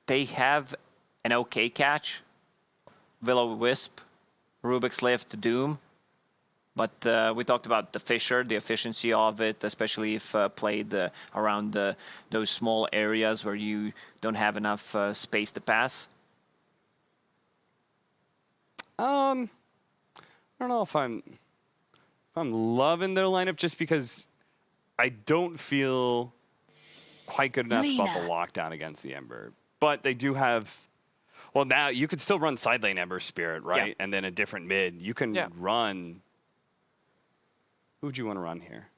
they have an okay catch. Will-O-Wisp, Rubik's Lift, Doom. But we talked about the Fisher, the efficiency of it, especially if played around those small areas where you don't have enough space to pass. I don't know if I'm loving their lineup just because I don't feel quite good enough about the lockdown against the Ember. But they do have, well, now you could still run side lane Ember Spirit, right? Yeah. And then a different mid. You can run. Who would you want to run here?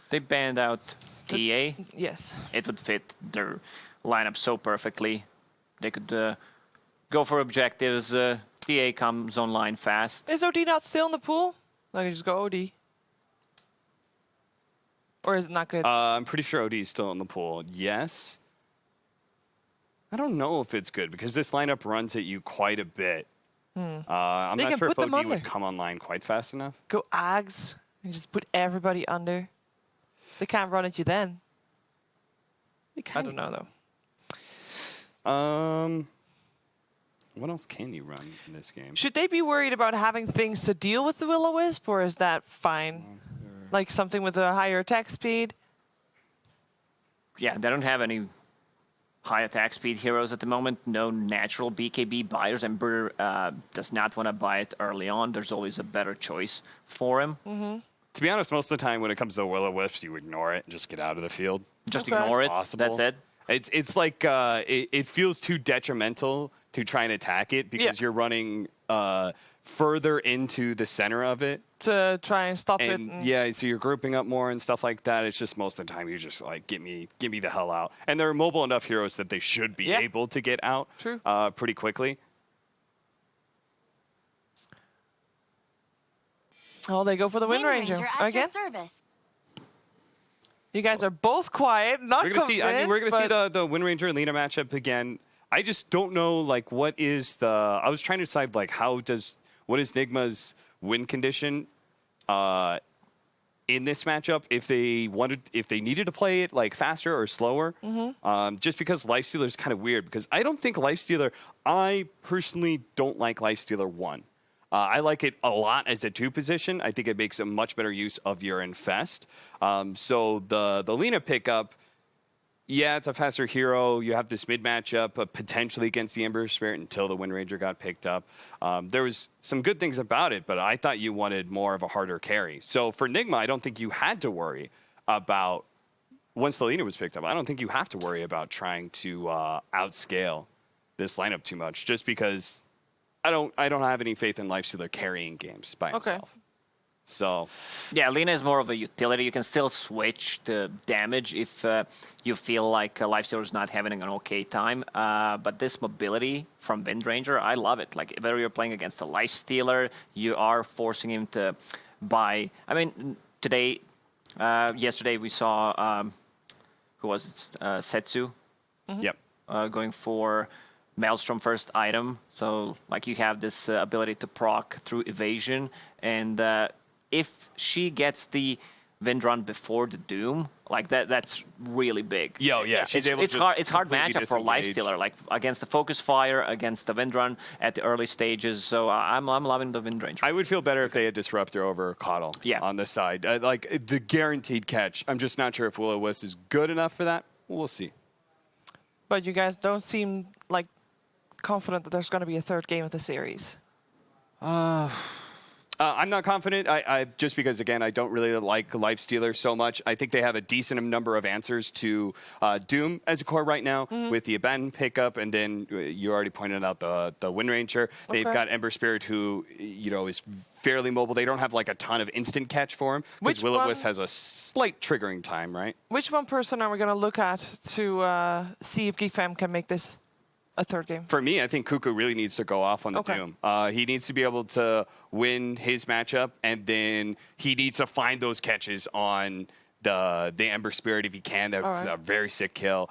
They banned out TA. Yes. It would fit their lineup so perfectly. They could go for objectives. TA comes online fast. Is OD not still in the pool? Like, just go OD. Or is it not good? I'm pretty sure OD is still in the pool. Yes. I don't know if it's good because this lineup runs at you quite a bit. I'm not sure if OD would come online quite fast enough. Go Ags and just put everybody under. They can't run at you then. I don't know, though. What else can you run in this game? Should they be worried about having things to deal with the Will-O-Wisp, or is that fine? Like something with a higher attack speed? Yeah, they don't have any high attack speed heroes at the moment. No natural BKB buyers. Ember does not want to buy it early on. There's always a better choice for him. To be honest, most of the time when it comes to Will-O-Wisps, you ignore it and just get out of the field. Just ignore it. That's it. It's like it feels too detrimental to try and attack it because you're running further into the center of it. To try and stop it. Yeah, so you're grouping up more and stuff like that. It's just most of the time you're just like, get me the hell out. And they're mobile enough heroes that they should be able to get out pretty quickly. Oh, they go for the Wind Ranger again. You guys are both quiet, not convinced. We're gonna see the Wind Ranger and Lina matchup again. I just don't know, like, what is the... I was trying to decide, like, what is Nigma's win condition in this matchup? If they needed to play it, like, faster or slower. Just because Lifestealer is kind of weird, because I don't think Lifestealer... I personally don't like Lifestealer 1. I like it a lot as a 2 position. I think it makes a much better use of your Infest. So the Lina pickup... Yeah, it's a faster hero. You have this mid matchup potentially against the Ember Spirit until the Wind Ranger got picked up. There was some good things about it, but I thought you wanted more of a harder carry. So for Nigma, I don't think you had to worry about, once the Lina was picked up, I don't think you have to worry about trying to outscale this lineup too much, just because I don't have any faith in Lifestealer carrying games by himself. So, yeah, Lina is more of a utility. You can still switch to damage if you feel like Lifestealer is not having an okay time. But this mobility from Wind Ranger, I love it. Like, whether you're playing against a Lifestealer, you are forcing him to buy. I mean, yesterday we saw, who was it? Setsu. Yep. Going for Maelstrom first item. So, like, you have this ability to proc through evasion. And if she gets the Wind Run before the Doom, like that's really big. Yeah. It's hard matchup for Lifestealer, like against the Focus Fire, against the Wind Run at the early stages. So I'm loving the Wind Ranger. I would feel better if they had Disruptor over Coddle on this side. Like the guaranteed catch. I'm just not sure if Will-O-Wisp is good enough for that. We'll see. But you guys don't seem like confident that there's going to be a third game of the series. I'm not confident, I just because, again, I don't really like Lifestealer so much. I think they have a decent number of answers to Doom as a core right now with the Abandon pickup, and then you already pointed out the Wind Ranger. They've got Ember Spirit, who is fairly mobile. They don't have like a ton of instant catch for him, because Will-O-Wisp has a slight triggering time, right? Which one person are we going to look at to see if Geek Fam can make this a third game? For me, I think Kuku really needs to go off on the Doom. He needs to be able to win his matchup, and then he needs to find those catches on the Ember Spirit if he can. That's a very sick kill.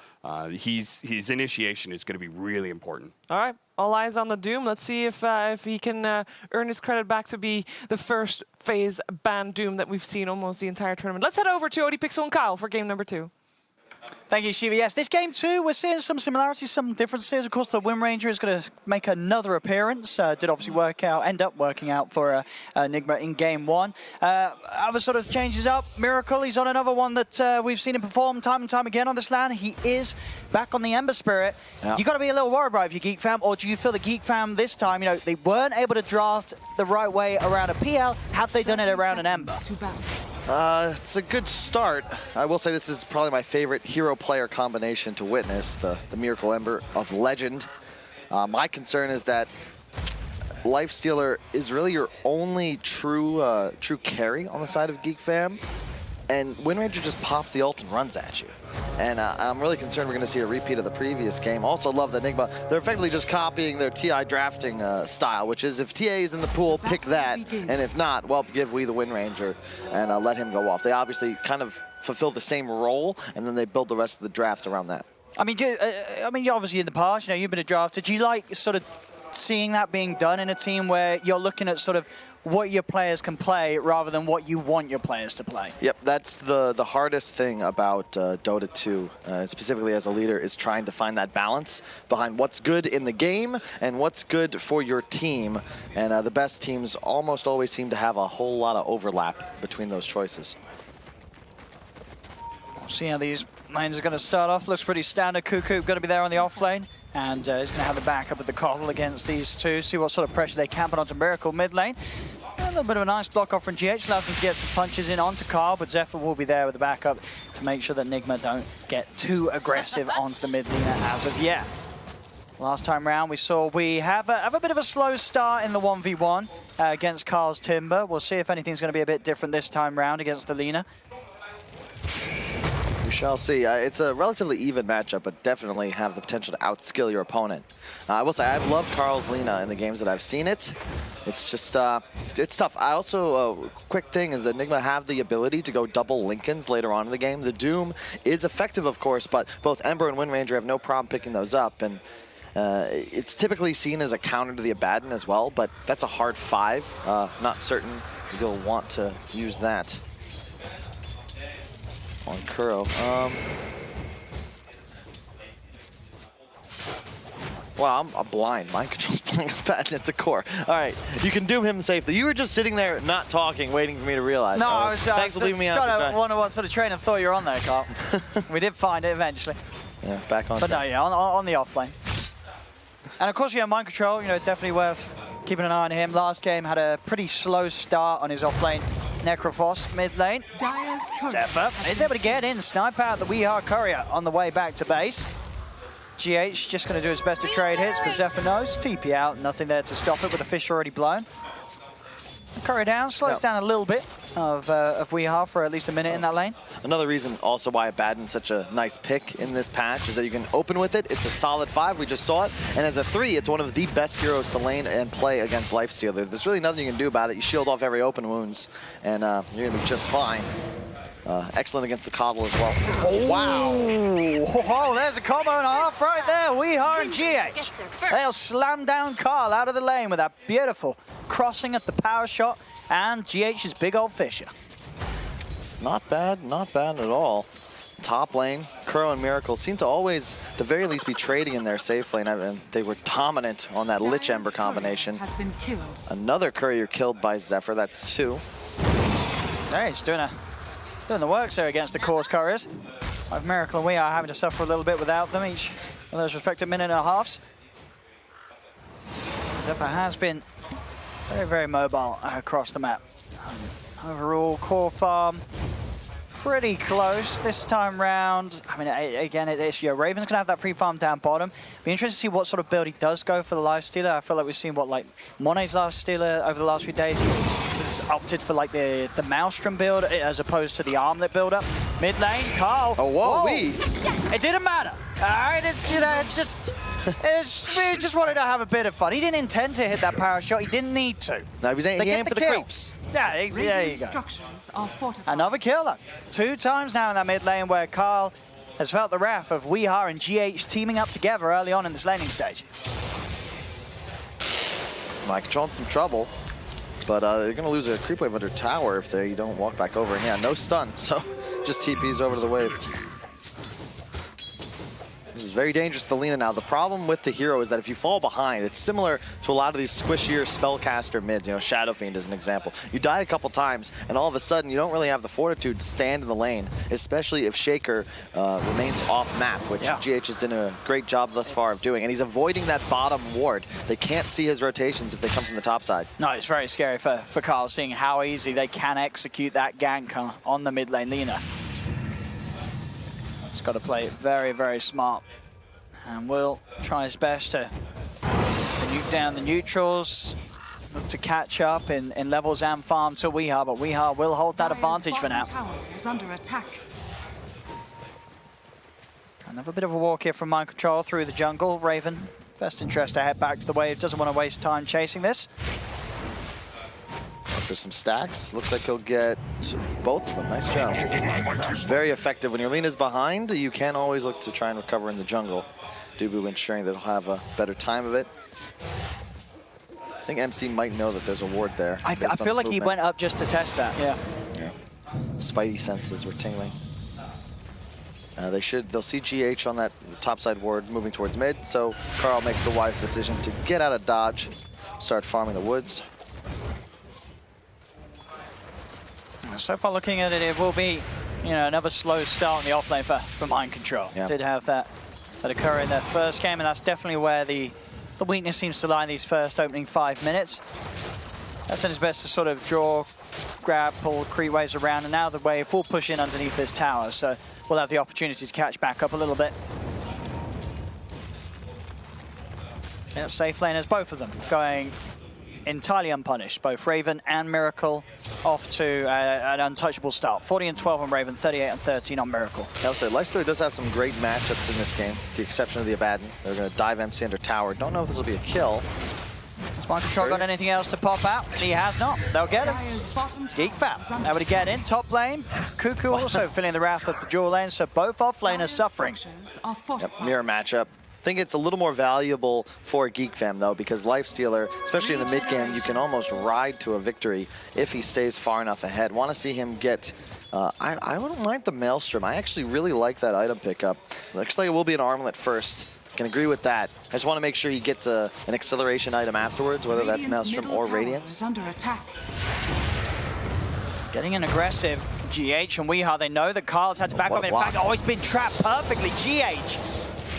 His initiation is going to be really important. All right. All eyes on the Doom. Let's see if he can earn his credit back to be the first phase ban Doom that we've seen almost the entire tournament. Let's head over to OD Pixel and Kyle for game number 2. Thank you, Shiva. Yes, this game too, we're seeing some similarities, some differences. Of course, the Wind Ranger is going to make another appearance. Did obviously end up working out for Nigma in game 1. Other sort of changes up. Miracle, he's on another one that we've seen him perform time and time again on this LAN. He is back on the Ember Spirit. Yeah. You got to be a little worried about if you're Geek fam, or do you feel the Geek fam this time, you know, they weren't able to draft the right way around a PL? Have they done it around an Ember? It's a good start. I will say this is probably my favorite hero-player combination to witness, the Miracle Ember of Legend. My concern is that Lifestealer is really your only true carry on the side of Geek Fam, and Wind Ranger just pops the ult and runs at you. And I'm really concerned we're going to see a repeat of the previous game. Also love that Nigma. They're effectively just copying their TI drafting style, which is if TA is in the pool, pick that. And if not, well, give We the Wind Ranger and let him go off. They obviously kind of fulfill the same role, and then they build the rest of the draft around that. I mean, you're obviously in the past, you know, you've been a drafter. Do you like sort of seeing that being done in a team where you're looking at sort of what your players can play rather than what you want your players to play? Yep, that's the hardest thing about Dota 2, specifically as a leader, is trying to find that balance behind what's good in the game and what's good for your team. And the best teams almost always seem to have a whole lot of overlap between those choices. We'll see how these lanes are going to start off. Looks pretty standard. Cuckoo going to be there on the off lane. And he's going to have the backup of the Coddle against these two. See what sort of pressure they can put onto Miracle mid lane. A little bit of a nice block off from GH. Allows them to get some punches in onto Carl, but Zephyr will be there with the backup to make sure that Nigma don't get too aggressive onto the mid laner as of yet. Last time round, we have a bit of a slow start in the 1v1 against Carl's Timber. We'll see if anything's going to be a bit different this time round against the Lina. We shall see. It's a relatively even matchup, but definitely have the potential to outskill your opponent. I will say I've loved Carl's Lina in the games that I've seen it. It's just, it's tough. I also, quick thing is that Nigma have the ability to go double Lincolns later on in the game. The Doom is effective, of course, but both Ember and Wind Ranger have no problem picking those up. And it's typically seen as a counter to the Abaddon as well, but that's a hard 5. Not certain you'll want to use that on Kuro. Wow, I'm blind. Mind control's playing a bad. It's a core. All right, you can doom him safely. You were just sitting there not talking, waiting for me to realize. No, I was thanks for leaving me out. I wonder what sort of train of thought you're on there, Carl. We did find it eventually. Yeah, back on. But no, yeah, on the off lane. And of course, yeah, mind control. You know, definitely worth keeping an eye on him. Last game had a pretty slow start on his off lane. Necrophos mid lane. Zephyr is able to get in, snipe out the Weehar Courier on the way back to base. GH just going to do his best to trade hits, but Zephyr knows. TP out, nothing there to stop it with the fish already blown. Courier down, slows down a little bit of Weehar for at least a minute in that lane. Another reason also why Abaddon's such a nice pick in this patch is that you can open with it. It's a solid 5, we just saw it. And as a 3, it's one of the best heroes to lane and play against Lifestealer. There's really nothing you can do about it. You shield off every open wounds, and you're going to be just fine. Excellent against the Coddle as well. Oh, wow. Oh, there's a combo and a half right there. Weehar and GH. They'll slam down Carl out of the lane with that beautiful crossing at the power shot and GH's big old Fisher. Not bad at all. Top lane, Kuro and Miracle seem to always, at the very least, be trading in their safe lane. And they were dominant on that Lich Ember combination. Has been killed. Another courier killed by Zephyr. That's 2. Hey, he's doing the works there against the Course Couriers. Both Miracle and we are having to suffer a little bit without them, each of those respective minute and a halves. Zephyr has been very, very mobile across the map. Overall, core farm pretty close this time round. I mean, again, it's Raven's gonna have that free farm down bottom. Be interested to see what sort of build he does go for the Lifestealer. I feel like we've seen Monet's Lifestealer over the last few days. He's opted for like the Maelstrom build as opposed to the Armlet build up. Mid lane, Carl. Oh, whoa. It didn't matter. All right, we just wanted to have a bit of fun. He didn't intend to hit that power shot. He didn't need to. No, he aimed for the creeps. Yeah, there you go. Another kill, though. 2 times now in that mid lane where Carl has felt the wrath of Weehar and GH teaming up together early on in this laning stage. Mike Control's in trouble, but they're going to lose a creep wave under tower if they don't walk back over. And yeah, no stun, so just TPs over to the wave. This is very dangerous to Lina now. The problem with the hero is that if you fall behind, it's similar to a lot of these squishier spellcaster mids. You know, Shadow Fiend is an example. You die a couple times, and all of a sudden, you don't really have the fortitude to stand in the lane, especially if Shaker remains off map, which GH has done a great job thus far of doing. And he's avoiding that bottom ward. They can't see his rotations if they come from the top side. No, it's very scary for Carl, seeing how easy they can execute that gank on the mid lane Lina. Got to play it very, very smart, and will try his best to nuke down the neutrals, look to catch up in levels and farm to weehaw, but weehaw will hold that advantage for now. Is under attack. Another bit of a walk here from Mind Control through the jungle. Raven, best interest to head back to the wave, doesn't want to waste time chasing this. For some stacks, looks like he'll get both of them. Nice job. Very effective. When your Lina's behind, you can always look to try and recover in the jungle. Dubu ensuring that he'll have a better time of it. I think MC might know that there's a ward there. I feel like he went up just to test that. Yeah. Spidey senses were tingling. They'll see GH on that topside ward moving towards mid, so Carl makes the wise decision to get out of dodge, start farming the woods. So far looking at it, it will be, another slow start on the offlane for Mind Control. Did have that occur in their first game, and that's definitely where the weakness seems to lie in these first opening 5 minutes. That's done his best to sort of draw, grab, pull, creep waves around, and now the wave will push in underneath this tower, so we'll have the opportunity to catch back up a little bit. Yeah, safe laners, both of them, going entirely unpunished. Both Raven and Miracle off to an untouchable start. 40 and 12 on Raven, 38 and 13 on Miracle. I'll say Lifestealer does have some great matchups in this game, with the exception of the Abaddon. They're going to dive MC under tower. Don't know if this will be a kill. Has Mind Control got anything else to pop out? He has not. They'll get him. Geek fam able to get in. Top lane. Cuckoo also feeling the wrath of the dual lane, so both off laners suffering. Mirror matchup. I think it's a little more valuable for Geek Fam, though, because Lifestealer, especially in the mid game, you can almost ride to a victory if he stays far enough ahead. Want to see him get... I wouldn't mind the Maelstrom. I actually really like that item pickup. Looks like it will be an armlet first. Can agree with that. I just want to make sure he gets an acceleration item afterwards, whether that's Maelstrom or Radiance. Under attack. Getting an aggressive GH and weehaw. They know that Carl's had to back up. In fact, he's been trapped perfectly. GH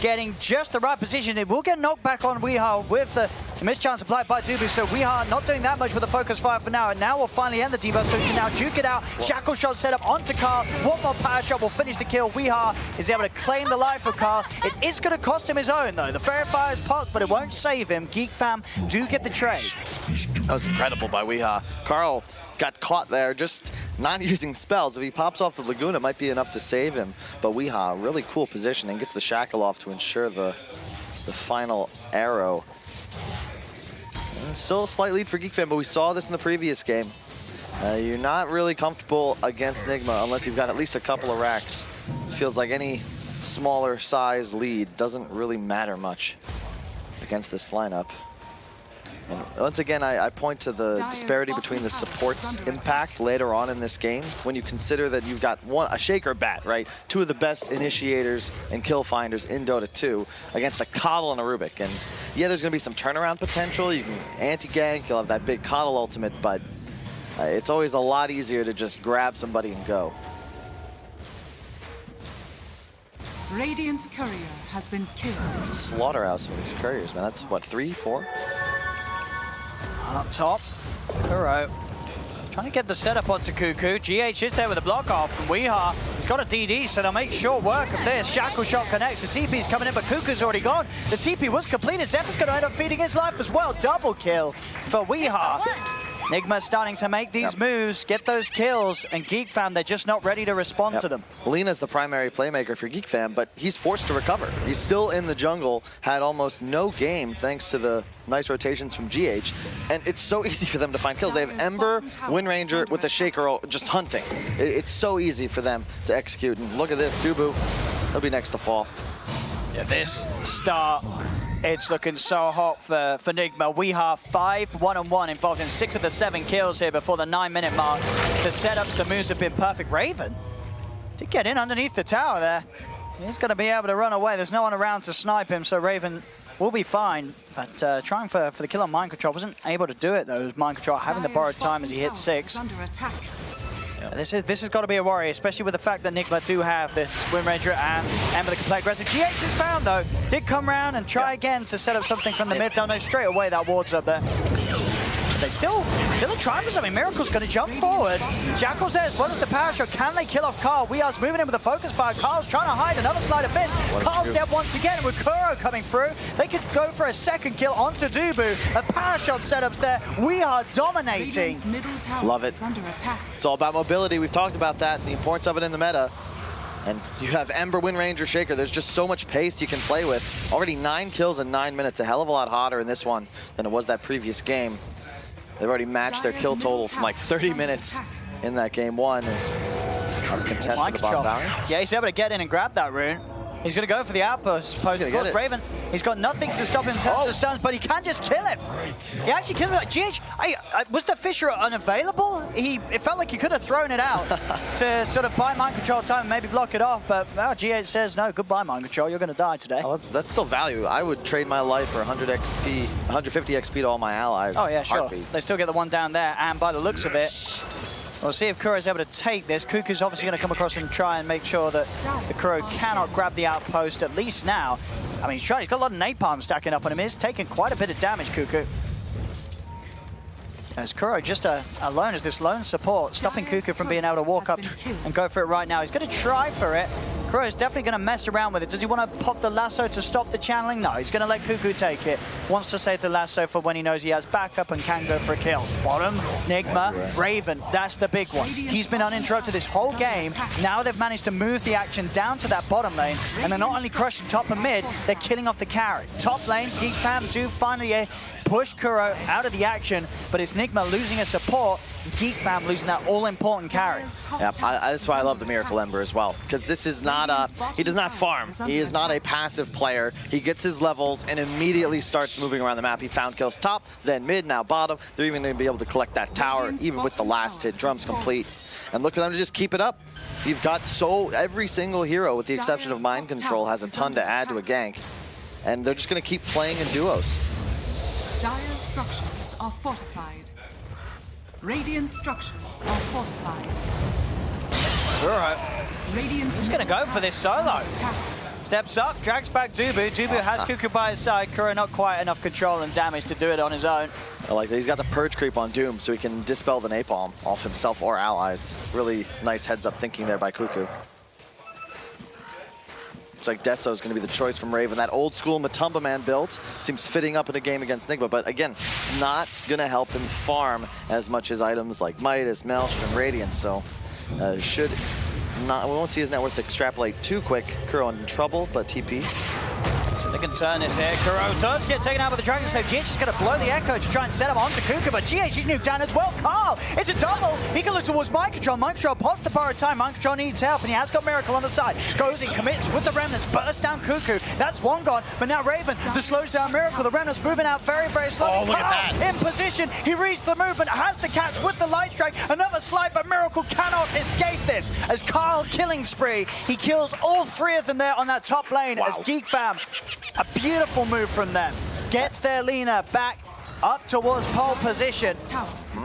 getting just the right position. It will get knocked back on weehaw with the mischance applied by Dubu. So weehaw not doing that much with the focus fire for now. And now we'll finally end the debuff, so he can now juke it out. Shackle shot set up onto Carl. One more power shot will finish the kill. weehaw is able to claim the life of Carl. It is going to cost him his own, though. The Fairy Fire is popped, but it won't save him. Geek Fam do get the trade. That was incredible by weehaw. Carl got caught there just not using spells. If he pops off the Lagoon, it might be enough to save him. But weehaw, really cool positioning, gets the shackle off to ensure the final arrow. And still a slight lead for Geek Fam, but we saw this in the previous game. You're not really comfortable against Nigma unless you've got at least a couple of racks. It feels like any smaller size lead doesn't really matter much against this lineup. And once again, I point to the disparity between the support's impact later on in this game when you consider that you've got a Shaker Bat, right? Two of the best initiators and kill finders in Dota 2 against a Coddle and a Rubik. And yeah, there's going to be some turnaround potential. You can anti-gank, you'll have that big Coddle ultimate, but it's always a lot easier to just grab somebody and go. Radiant's courier has been killed. It's a slaughterhouse of these couriers, man. That's what, 3, 4? Up top, Kuro trying to get the setup onto Cuckoo. GH is there with a block off from weehaw. He's got a DD, so they'll make short work of this. Shackle shot connects. The TP's coming in, but Cuckoo's already gone. The TP was completed. Zephyr's going to end up feeding his life as well. Double kill for weehaw. Nigma starting to make these moves, get those kills, and Geek Fam, they're just not ready to respond to them. Lena's the primary playmaker for Geek Fam, but he's forced to recover. He's still in the jungle, had almost no game thanks to the nice rotations from GH, and it's so easy for them to find kills. They have Ember, Wind Ranger with a Shaker just hunting. It's so easy for them to execute, and look at this, Dubu, he'll be next to fall. Yeah, this start, it's looking so hot for Nigma. weehaw 5 1-on-1 involved in 6 of the 7 kills here before the 9-minute mark. The setups, the moves have been perfect. Raven did get in underneath the tower there. He's going to be able to run away. There's no one around to snipe him, so Raven will be fine. But trying for the kill on Mind Control, wasn't able to do it though. Mind Control having the borrowed time as he hit 6. This has got to be a worry, especially with the fact that Nigma do have this Wind Ranger and Ember that can play aggressive. GH is found though. Did come around and try again to set up something from the mid. They'll know straight away that ward's up there. They still trying for something. Miracle's going to jump forward. Jackal's there as well as the power shot. Can they kill off Carl? Wear's moving in with a focus fire. Carl's trying to hide another slide of fist. Carl's dead once again, and with Kuro coming through, they could go for a second kill onto Dubu. A power shot setups there. We are dominating. Love it. It's all about mobility. We've talked about that and the importance of it in the meta. And you have Ember, Wind Ranger, Shaker. There's just so much pace you can play with. Already 9 kills in 9 minutes. A hell of a lot hotter in this one than it was that previous game. They've already matched their kill total from like 30 minutes in that game 1. And contest for the bottom valley. Yeah, he's able to get in and grab that rune. He's going to go for the outpost. Of course, Raven, he's got nothing to stop him in terms of the stuns, but he can just kill him. He actually killed him. Like, GH, was the Fisher unavailable? It felt like he could have thrown it out to sort of buy Mind Control time and maybe block it off, but GH says, no, goodbye, Mind Control. You're going to die today. Oh, that's still value. I would trade my life for 100 XP, 150 XP to all my allies. Oh, yeah, sure. Heartbeat. They still get the one down there, and by the looks of it, we'll see if Kuro's able to take this. Cuckoo's obviously going to come across and try and make sure that the Kuro cannot grab the outpost, at least now. I mean, he's trying. He's got a lot of napalm stacking up on him. He's taking quite a bit of damage, Cuckoo. As Kuro just alone as this lone support, stopping Cuckoo from being able to walk up and go for it right now. He's going to try for it. Kuro's definitely going to mess around with it. Does he want to pop the lasso to stop the channeling? No, he's going to let Cuckoo take it. Wants to save the lasso for when he knows he has backup and can go for a kill. Bottom, Nigma, Raven, that's the big one. He's been uninterrupted this whole game. Now they've managed to move the action down to that bottom lane, and they're not only crushing top and mid, they're killing off the carry. Top lane, Geek Fam do finally push Kuro out of the action, but it's Nigma losing a support, and Geek Fam losing that all-important carry. Yeah, that's why I love the Miracle Ember as well, because this is not he does not farm. He is not a passive player. He gets his levels and immediately starts moving around the map. He found kills top, then mid, now bottom. They're even going to be able to collect that tower, even with the last hit. Drums complete. And look for them to just keep it up. You've got every single hero, with the exception of Mind Control, has a ton to add to a gank. And they're just going to keep playing in duos. Dire structures are fortified. Radiant structures are fortified. All right. He's going to go for this solo. Steps up, drags back Dubu. Dubu has Cuckoo by his side. Kuro not quite enough control and damage to do it on his own. I like that. He's got the purge creep on Doom, so he can dispel the napalm off himself or allies. Really nice heads-up thinking there by Cuckoo. Looks like Deso is going to be the choice from Raven. That old-school Matumba Man build seems fitting up in a game against Nigma, but again, not going to help him farm as much as items like Midas, Maelstrom, Radiance, so we won't see his net worth extrapolate too quick. Kuro in trouble, but TP. So they can turn this here. Kuro does get taken out with the Dragon Slave. GH is going to blow the Echo to try and set him onto Kuka, but GH is nuked down as well. Carl, it's a double. He can look towards Mind Control. Mind Control pops the borrowed time. Mind Control needs help, and he has got Miracle on the side. Goes in, commits with the Remnants, bursts down Cuckoo. That's one gone, but now Raven, the slows down Miracle. The Remnants moving out very, very slowly. Oh, look at that. In position, he reads the movement, has the catch with the light strike. Another slide, but Miracle cannot escape this. As Carl killing spree, he kills all 3 of them there on that top lane. Wow. As Geek Fam, a beautiful move from them. Gets their Lina back up towards pole position.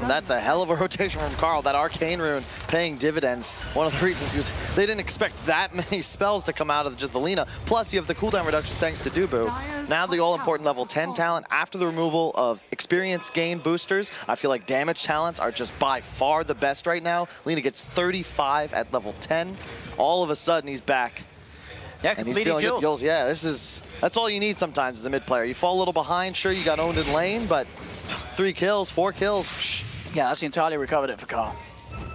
That's a hell of a rotation from Carl. That arcane rune paying dividends. One of the reasons they didn't expect that many spells to come out of just the Lina. Plus, you have the cooldown reduction thanks to Dubu. Now the all-important level 10 talent. After the removal of experience gain boosters, I feel like damage talents are just by far the best right now. Lina gets 35 at level 10. All of a sudden, he's back. Yeah, and he's feeling good kills. Yeah, that's all you need sometimes as a mid player. You fall a little behind, sure, you got owned in lane, but 3 kills, 4 kills. Psh. Yeah, that's entirely recovered it for Carl.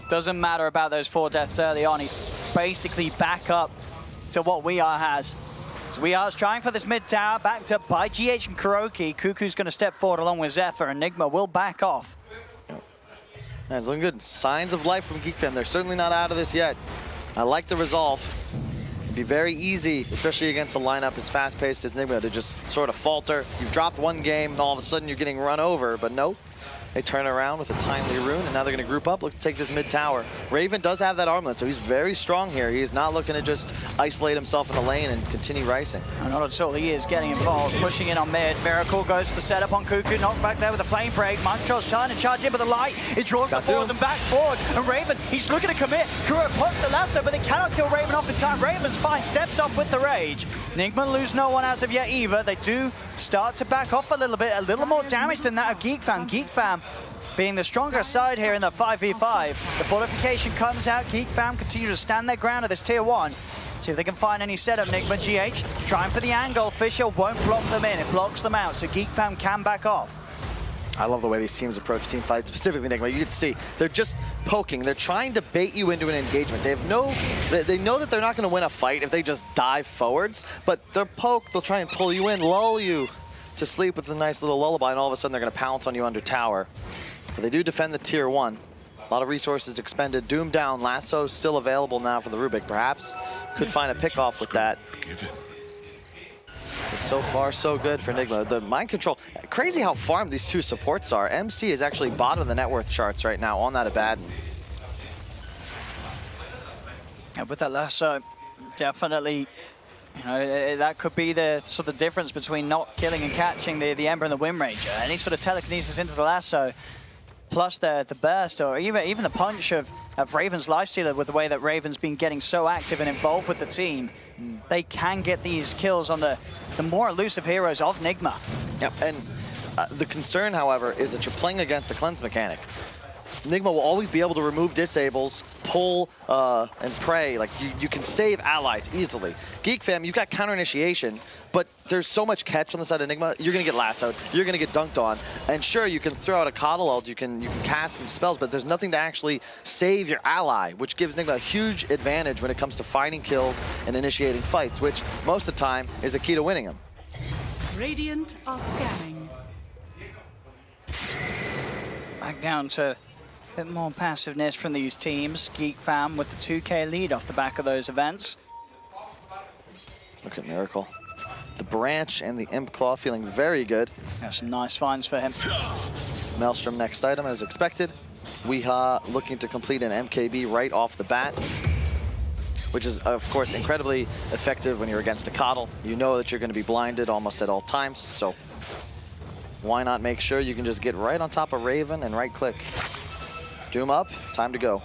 Doesn't matter about those 4 deaths early on. He's basically back up to what WeAre has. So WeAre's trying for this mid tower, backed up by GH and Kuroki. Cuckoo's going to step forward along with Zephyr, and Nigma will back off. Yeah, it's looking good. Signs of life from Geek Fam. They're certainly not out of this yet. I like the resolve. Be very easy, especially against a lineup as fast-paced as Nigma, to just sort of falter. You've dropped one game, and all of a sudden you're getting run over, but nope. They turn around with a timely rune, and now they're going to group up, look to take this mid tower. Raven does have that armlet, so he's very strong here. He is not looking to just isolate himself in the lane and continue ricing. Not at all. He is getting involved, pushing in on mid. Miracle goes to the setup on Cuckoo, knocked back there with a flame break. Mind Control's trying to charge in with the light. It draws the four of them back forward. And Raven, he's looking to commit. Kuro puts the lasso, but they cannot kill Raven off in time. Raven's fine, steps off with the rage. Nigma lose no one as of yet either. They do start to back off a little bit, a little more damage than that of Geek Fam. Geek Fam being the stronger side here in the 5v5. The fortification comes out. Geek Fam continue to stand their ground at this tier 1. See if they can find any setup. Nigma, GH, trying for the angle. Fisher won't block them in. It blocks them out, so Geek Fam can back off. I love the way these teams approach team fights, specifically Nigma. You can see they're just poking. They're trying to bait you into an engagement. They know that they're not going to win a fight if they just dive forwards, but they'll poke, they'll try and pull you in, lull you to sleep with a nice little lullaby, and all of a sudden they're going to pounce on you under tower. But they do defend the tier 1. A lot of resources expended. Doom down. Lasso still available now for the Rubik. Perhaps could find a pick-off with that. But so far, so good for Nigma. The mind control, crazy how farmed these two supports are. MC is actually bottom of the net worth charts right now on that Abaddon. Yeah, with that lasso, definitely, you know, that could be the sort of difference between not killing and catching the Ember and the Wind Ranger. Any sort of telekinesis into the lasso, plus the burst, or even the punch of Raven's Lifestealer, with the way that Raven's been getting so active and involved with the team, they can get these kills on the more elusive heroes of Nigma. Yep, and the concern, however, is that you're playing against a cleanse mechanic. Nigma will always be able to remove disables, pull, and pray. Like, you can save allies easily. Geek Fam, you've got counter initiation, but there's so much catch on the side of Nigma. You're going to get lassoed. You're going to get dunked on. And sure, you can throw out a coddle ult, you can cast some spells, but there's nothing to actually save your ally, which gives Nigma a huge advantage when it comes to finding kills and initiating fights, which most of the time is the key to winning them. Radiant are scanning. Back down to a bit more passiveness from these teams. Geek Fam with the 2K lead off the back of those events. Look at Miracle. The Branch and the Imp Claw feeling very good. Got some nice finds for him. Maelstrom next item as expected. Weeha looking to complete an MKB right off the bat, which is, of course, incredibly effective when you're against a coddle. You know that you're going to be blinded almost at all times, so why not make sure you can just get right on top of Raven and right-click. Doom up, time to go.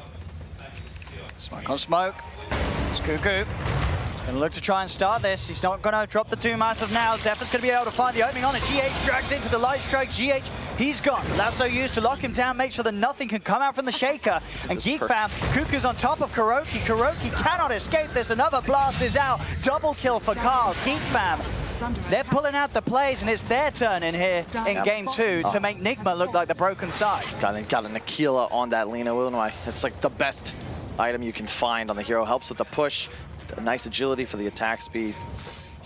Smoke on smoke. It's Cuckoo. He's going to look to try and start this. He's not going to drop the Doom as of now. Zephyr's going to be able to find the opening on it. GH dragged into the light strike. GH, he's gone. Lasso used to lock him down, make sure that nothing can come out from the Shaker. And Geek Fam, Cuckoo's on top of Kuroki. Kuroki cannot escape this. Another blast is out. Double kill for Carl. Geek Fam, they're pulling out the plays, and it's their turn in here in game 2 to make Nigma look like the broken side. Got an Aquila on that Lina Wilnwai. It's like the best item you can find on the hero. Helps with the push, a nice agility for the attack speed.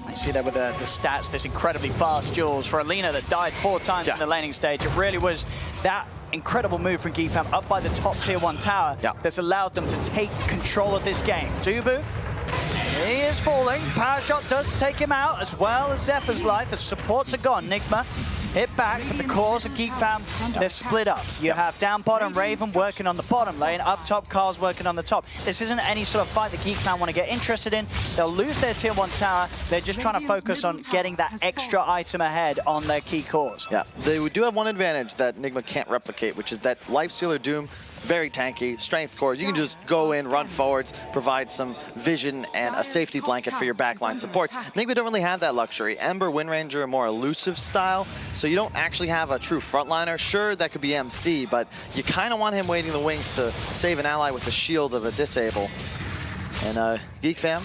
You see that with the stats, this incredibly fast Jules for a Lina that died 4 times in the laning stage. It really was that incredible move from Geek Fam up by the top tier 1 tower that's allowed them to take control of this game. Dubu, he is falling. Power shot does take him out, as well as Zephyr's life. The supports are gone. Nigma hit back, but the cores of Geek Fam, they're split up. You have down bottom Raven working on the bottom lane, up top Carl's working on the top. This isn't any sort of fight that Geek Fam want to get interested in. They'll lose their tier 1 tower. They're just trying to focus on getting that extra item ahead on their key cores. Yeah, they do have one advantage that Nigma can't replicate, which is that Lifestealer Doom, very tanky, strength cores. You can just go in, run forwards, provide some vision and a safety blanket for your backline supports. Nigma don't really have that luxury. Ember, Wind Ranger, a more elusive style, so you don't actually have a true frontliner. Sure, that could be MC, but you kind of want him waiting the wings to save an ally with the shield of a disable. And Geek Fam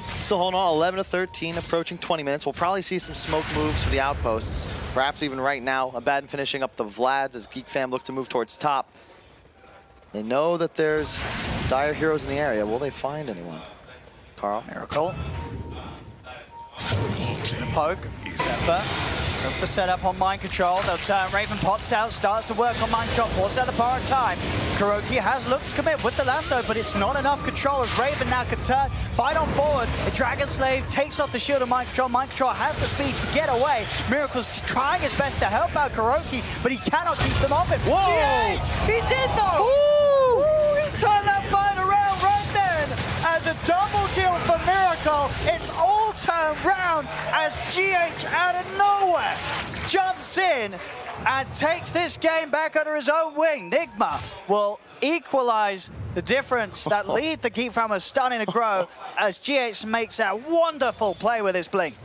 still holding on, 11 to 13, approaching 20 minutes. We'll probably see some smoke moves for the outposts, perhaps even right now. Abaddon finishing up the Vlads as Geek Fam look to move towards top. They know that there's dire heroes in the area. Will they find anyone? Carl? Miracle. Poke. Zephyr. Tough the setup on mind control. They'll turn. Raven pops out, starts to work on mind control, forces out the power of time. Kuroki has looked to commit with the lasso, but it's not enough control as Raven now can turn, fight on forward. A Dragon Slave takes off the shield of mind control. Mind control has the speed to get away. Miracle's trying his best to help out Kuroki, but he cannot keep them off him. Whoa! GH! He's in though! Woo! He turned that fight around right then as a double kill for Miracle. It's all turned round as GH out of nowhere jumps in and takes this game back under his own wing. Nigma will equalize the difference. That lead the Geek fan was starting to grow as GH makes that wonderful play with his blink.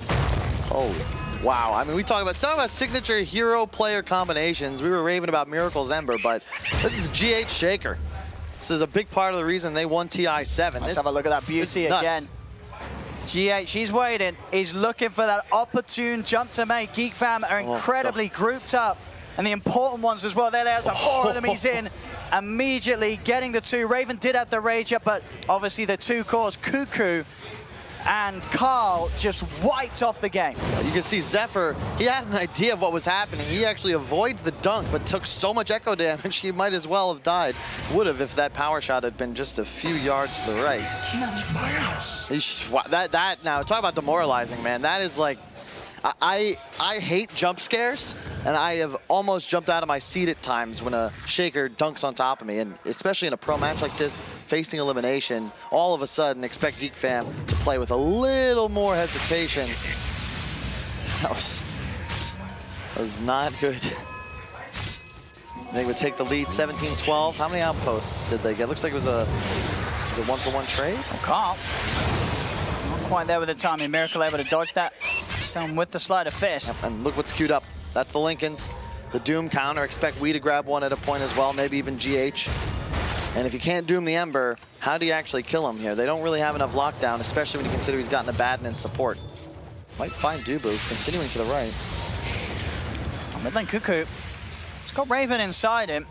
Holy wow. I mean, we talk about signature hero player combinations. We were raving about Miracle's Ember, but this is the GH Shaker. This is a big part of the reason they won TI7. Let's have a look at that beauty again. GH, he's waiting. He's looking for that opportune jump to make. Geek fam are incredibly grouped up. And the important ones as well. There they are, the four of them he's in. Immediately getting the two. Raven did have the rage up, but obviously the two cores, Cuckoo and Carl, just wiped off the game. You can see Zephyr, he had an idea of what was happening. He actually avoids the dunk, but took so much echo damage, he might as well have died. Would have if that power shot had been just a few yards to the right. Now, talk about demoralizing, man. That is like, I hate jump scares, and I have almost jumped out of my seat at times when a Shaker dunks on top of me, and especially in a pro match like this, facing elimination, all of a sudden expect Geek fam to play with a little more hesitation. That was not good. They would take the lead 17-12. How many outposts did they get? Looks like it was a one-for-one trade. Carl, not quite there with the timing. Miracle able to dodge that. Down with the sleight of fist. Yep, and look what's queued up. That's the Lincolns. The Doom counter. Expect we to grab one at a point as well, maybe even GH. And if you can't Doom the Ember, how do you actually kill him here? They don't really have enough lockdown, especially when you consider he's gotten Abaddon in support. Might find Dubu, continuing to the right. Mid lane Cuckoo. It's got Raven inside him.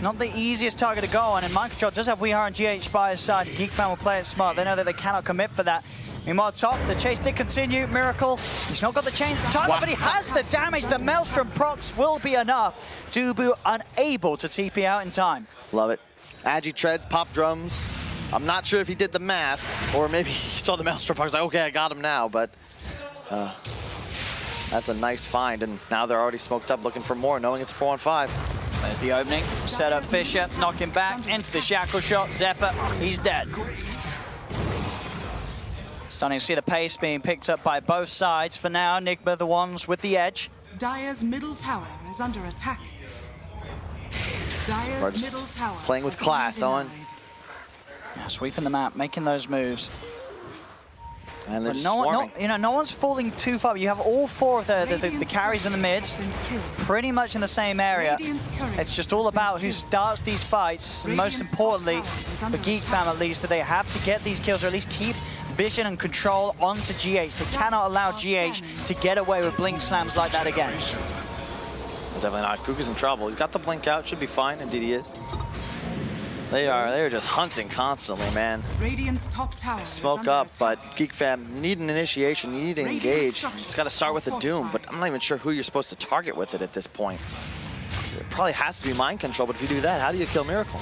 Not the easiest target to go on, and Mind Control does have Weehar and GH by his side. Geek fan will play it smart. They know that they cannot commit for that. Meanwhile, top, the chase did continue. Miracle, he's not got the chains to time, but he has the damage. The Maelstrom procs will be enough. Dubu unable to TP out in time. Love it. Agi treads, pop drums. I'm not sure if he did the math, or maybe he saw the Maelstrom procs, like, okay, I got him now, but that's a nice find, and now they're already smoked up looking for more, knowing it's a 4-on-5. There's the opening. Set up Fisher, knock him back into the shackle shot. Zephyr, he's dead. Starting to see the pace being picked up by both sides. For now, Nigma the ones with the edge. Dire's middle tower is under attack. Dire's middle tower playing with class, Owen. Yeah, sweeping the map, making those moves. And they're no one's falling too far. You have all four of the carries in the mids, pretty much in the same area. It's just all about who starts these fights. And most importantly, for Geek fam at least, that they have to get these kills, or at least keep vision and control onto GH. They cannot allow GH to get away with blink slams like that again. Definitely not. Kuku's in trouble. He's got the blink out, should be fine. Indeed he is. They're just hunting constantly, man. Radiant's top tower smoke up, but Geek fam, you need an initiation, you need to engage. It's got to start with the Doom, but I'm not even sure who you're supposed to target with it at this point. It probably has to be mind control, but if you do that, how do you kill Miracle?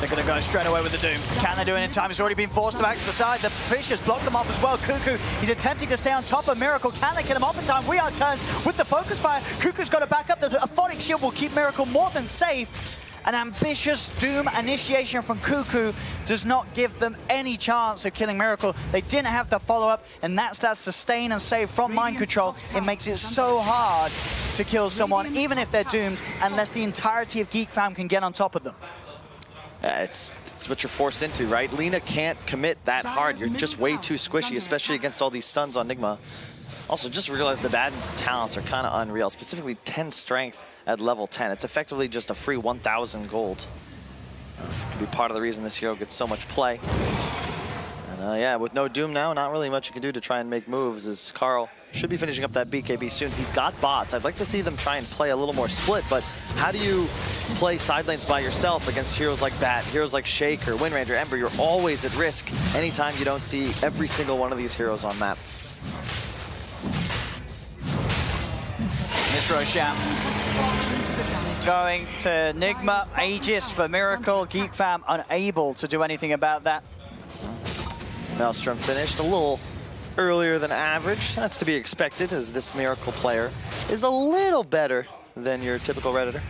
They're going to go straight away with the Doom. Can they do it in time? He's already been forced back to the side. The Fishers block them off as well. Cuckoo, he's attempting to stay on top of Miracle. Can they kill him off in time? We are turns with the focus fire. Cuckoo's got to back up. The Aphotic Shield will keep Miracle more than safe. An ambitious Doom initiation from Cuckoo does not give them any chance of killing Miracle. They didn't have the follow-up, and that's that sustain and save from Mind Control. It makes it so hard to kill someone, even if they're doomed, unless the entirety of Geek fam can get on top of them. It's what you're forced into, right? Lina can't commit that hard. You're just way too squishy, especially against all these stuns on Nigma. Also, just realize the Abaddon's talents are kind of unreal, specifically 10 strength at level 10. It's effectively just a free 1,000 gold. Could be part of the reason this hero gets so much play. And yeah, with no Doom now, not really much you can do to try and make moves, as Carl should be finishing up that BKB soon. He's got bots. I'd like to see them try and play a little more split, but how do you play side lanes by yourself against heroes like Bat, heroes like Shaker, Windranger, Ember? You're always at risk anytime you don't see every single one of these heroes on map. Miss Roshan going to Nigma, Aegis for Miracle. Geek fam unable to do anything about that. Maelstrom finished a little earlier than average. That's to be expected, as this Miracle player is a little better than your typical Redditor.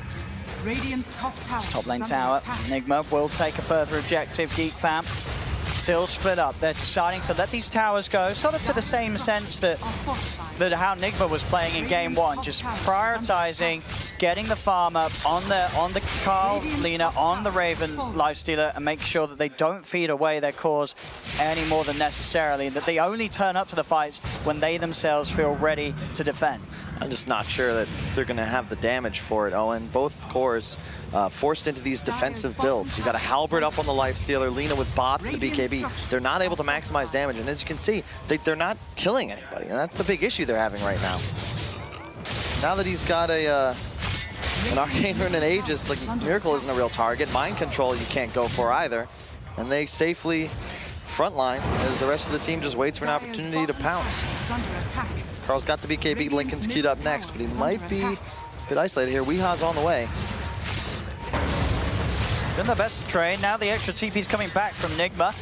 Radiant's top lane tower. Nigma will take a further objective. Geek fam still split up. They're deciding to let these towers go, sort of to the same sense that how Nigma was playing in game one, just prioritizing getting the farm up on the Carl, Lina, on the Raven Lifestealer, and make sure that they don't feed away their cores any more than necessarily, and that they only turn up to the fights when they themselves feel ready to defend. I'm just not sure that they're going to have the damage for it, Owen. Both cores forced into these defensive builds. You got a Halberd up on the Lifestealer, Lina with bots and the BKB. They're not able to maximize damage, and as you can see, they're not killing anybody, and that's the big issue they're having right now. Now that he's got an Arcane Rune and Aegis, like, Miracle isn't a real target. Mind Control you can't go for either, and they safely frontline as the rest of the team just waits for an opportunity to pounce. Carl's got the BKB, Lincoln's queued up next, but he might be a bit isolated here. Weeha's on the way. Doing their best to trade. Now the extra TP's coming back from Nigma.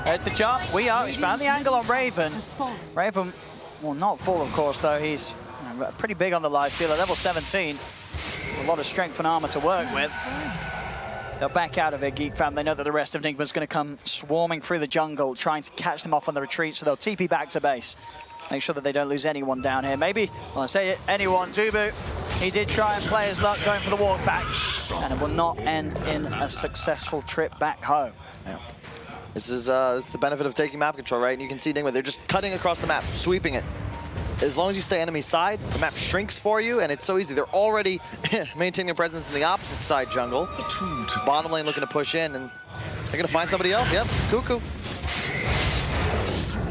At the jump, he's found the angle on Raven. Raven will not fall, of course, though. He's pretty big on the Lifestealer, level 17. A lot of strength and armor to work with. They'll back out of it, Geek fam. They know that the rest of Nigma's going to come swarming through the jungle, trying to catch them off on the retreat, so they'll TP back to base. Make sure that they don't lose anyone down here. Maybe, when I say it, anyone, Dubu. He did try and play his luck going for the walk back, and it will not end in a successful trip back home. Yeah. This is the benefit of taking map control, right? And you can see Nigma, they're just cutting across the map, sweeping it. As long as you stay enemy side, the map shrinks for you, and it's so easy. They're already maintaining a presence in the opposite side jungle. Bottom lane looking to push in, and they're going to find somebody else. Yep, Cuckoo.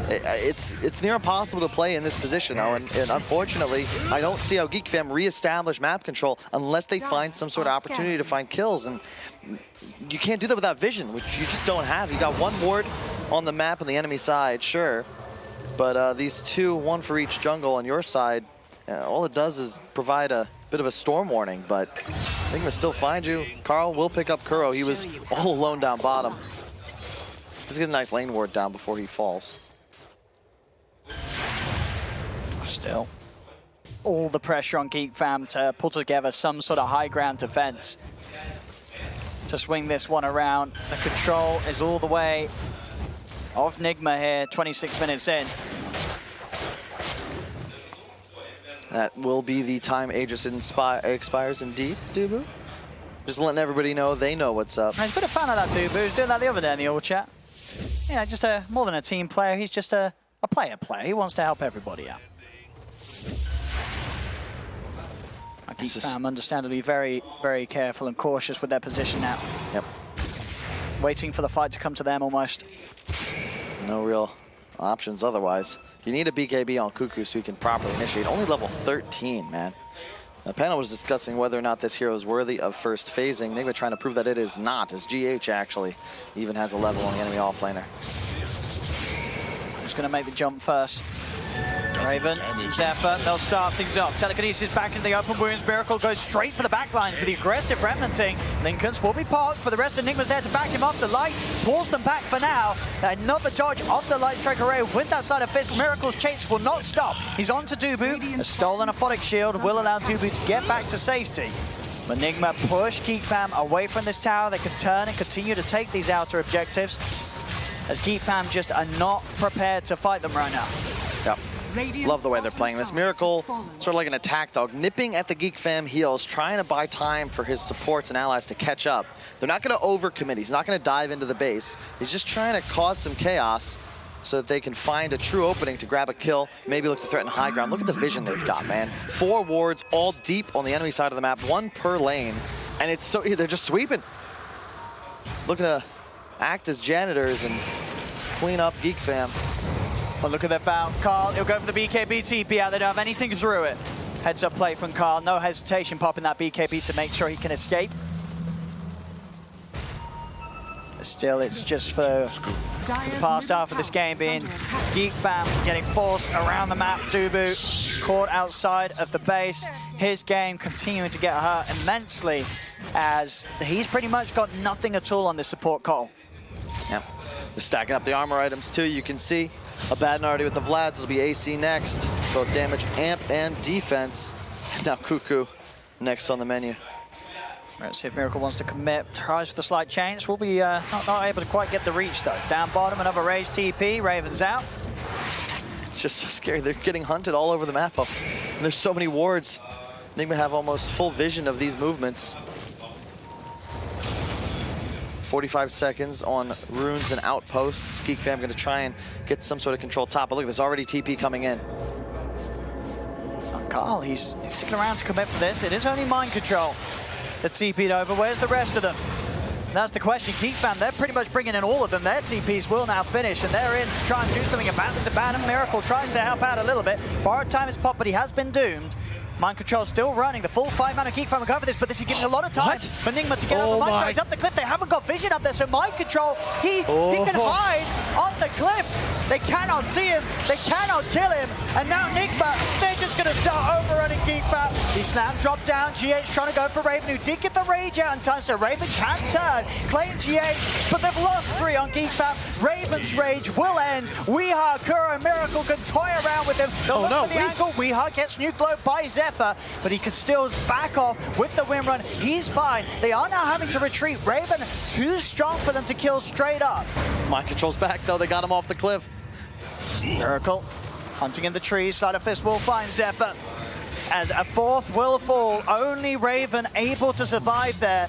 It's near impossible to play in this position now, and unfortunately, I don't see how Geek fam reestablish map control unless they find some sort of opportunity to find kills, and you can't do that without vision, which you just don't have. You got one ward on the map on the enemy side, sure, but these two, one for each jungle on your side, all it does is provide a bit of a storm warning, but Nigma still find you. Carl will pick up Kuro. He was all alone down bottom. Just get a nice lane ward down before he falls. Still, all the pressure on Geek fam to pull together some sort of high ground defense to swing this one around. The control is all the way off Nigma here, 26 minutes in. That will be the time Aegis expires indeed, Dubu. Just letting everybody know they know what's up. He's a bit of fan of that Dubu. He was doing that the other day in the all chat. Yeah, just more than a team player. He's just a player. He wants to help everybody out. Geek fam understandably very, very careful and cautious with their position now. Yep. Waiting for the fight to come to them almost. No real options otherwise. You need a BKB on Cuckoo so he can properly initiate. Only level 13, man. The panel was discussing whether or not this hero is worthy of first phasing. Nigma trying to prove that it is not, as GH actually even has a level on the enemy offlaner. Just going to make the jump first. Raven, Zephyr, they'll start things off. Telekinesis back into the open wounds. Miracle goes straight for the backlines with the aggressive remnanting. Lincoln's will be parked, but the rest of Nigma's there to back him up. The light pulls them back for now. Another dodge of the light strike array with that side of fist. Miracle's chase will not stop. He's on to Dubu. A stolen aphotic shield will allow Dubu to get back to safety. But Nigma push Geek fam away from this tower. They can turn and continue to take these outer objectives, as Geek fam just are not prepared to fight them right now. Yep. Love the way they're playing this. Miracle, sort of like an attack dog, nipping at the Geek fam heels, trying to buy time for his supports and allies to catch up. They're not going to overcommit. He's not going to dive into the base. He's just trying to cause some chaos so that they can find a true opening to grab a kill, maybe look to threaten high ground. Look at the vision they've got, man. 4 wards, all deep on the enemy side of the map, 1 per lane, and it's so they're just sweeping. Looking to act as janitors and clean up Geek fam. Well, look at that foul. Carl, he'll go for the BKB TP out. They don't have anything through it. Heads up play from Carl. No hesitation popping that BKB to make sure he can escape. Still, it's just for the past half of this game being Geek Fam getting forced around the map. Dubu caught outside of the base. His game continuing to get hurt immensely as he's pretty much got nothing at all on this support call. Yeah, they're stacking up the armor items too. You can see Abaddon already with the Vlads. It'll be AC next. Both damage, amp, and defense. Now Cuckoo next on the menu. Let's see if Miracle wants to commit. Tries for the slight change. Will be not able to quite get the reach though. Down bottom, another raised TP. Raven's out. It's just so scary. They're getting hunted all over the map. And there's so many wards. Nigma have almost full vision of these movements. 45 seconds on runes and outposts. Geek Fam going to try and get some sort of control top. But look, there's already TP coming in. And Carl, he's sticking around to commit for this. It is only mind control that TP'd over. Where's the rest of them? That's the question. Geek Fam, they're pretty much bringing in all of them. Their TPs will now finish, and they're in to try and do something about this. Abandon Miracle tries to help out a little bit. Borrowed time is popped, but he has been doomed. Mind control still running. The full 5-man of Geek Fam will go for this, but this is giving a lot of time for Nigma to get over. Mind control, he's up the cliff. They haven't got vision up there, so mind control, he can hide on the cliff. They cannot see him. They cannot kill him. And now Nigma, they're just going to start overrunning Geek Fam. He slam dropped down. GH trying to go for Raven, who did get the rage out in time, so Raven can turn. Claim GH, but they've lost 3 on Geek Fam. Raven's rage will end. Weeha, Kuro, Miracle can toy around with him. They'll look for the angle. Weeha gets nuke low by Zephyr, but he can still back off with the win run. He's fine. They are now having to retreat. Raven, too strong for them to kill straight up. Mind control's back, though. They got him off the cliff. Miracle hunting in the trees. Side of Fist will find Zephyr. As a 4th will fall. Only Raven able to survive there.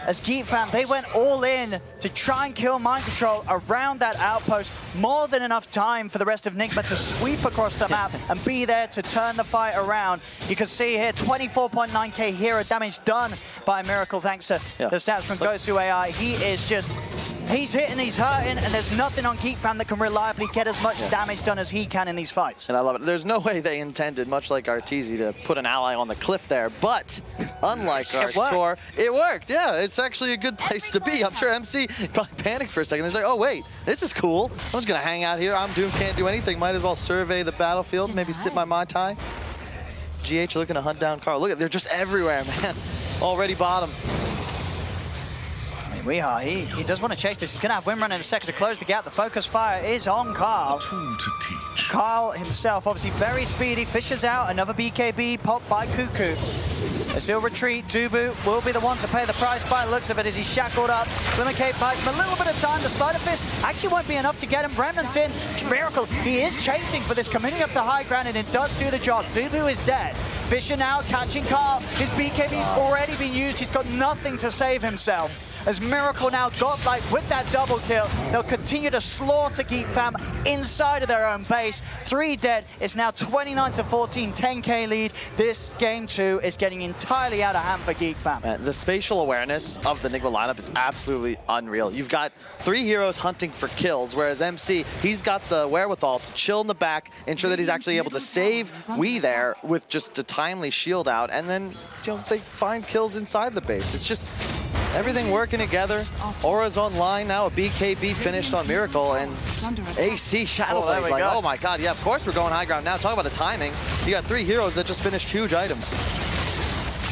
As Geek Fam, they went all in to try and kill mind control around that outpost. More than enough time for the rest of Nigma to sweep across the map and be there to turn the fight around. You can see here 24.9k hero damage done by Miracle thanks to the stats from Gosu AI. He is just, he's hitting, he's hurting, and there's nothing on Geek Fam that can reliably get as much damage done as he can in these fights. And I love it. There's no way they intended, much like Arteezy, to put an ally on the cliff there, but unlike Artur, it worked. Yeah, it's actually a good place to be. I'm sure MC probably panicked for a second. They're like, oh wait, this is cool. I'm just gonna hang out here. I'm doomed, can't do anything. Might as well survey the battlefield, maybe sip my Mai Tai. GH looking to hunt down Carl. Look at, they're just everywhere, man. Already bottom. Weeha, he does want to chase this. He's going to have Wimrun in a second to close the gap. The focus fire is on Carl. Carl himself, obviously very speedy, fishes out another BKB popped by Cuckoo. As he'll retreat, Dubu will be the one to pay the price by the looks of it as he's shackled up. Glimmer Cape buys him a little bit of time. The Side of Fist actually won't be enough to get him. Remnant in. Miracle, he is chasing for this, coming up the high ground, and it does do the job. Dubu is dead. Fisher now catching Carl. His BKB's already been used. He's got nothing to save himself. As Miracle now got like with that double kill, they'll continue to slaughter Geek Fam inside of their own base. 3 dead. It's now 29-14, 10k lead. This game 2 is getting entirely out of hand for Geek Fam. The spatial awareness of the Nigma lineup is absolutely unreal. You've got 3 heroes hunting for kills, whereas MC, he's got the wherewithal to chill in the back, ensure that he's actually able to save Wee there with just a timely shield out, and then they find kills inside the base. It's just everything working together. Aura's online now, a BKB finished on Miracle, and AC Shadow Blade, like, oh my god, yeah, of course we're going high ground now. Talk about the timing. You got 3 heroes that just finished huge items.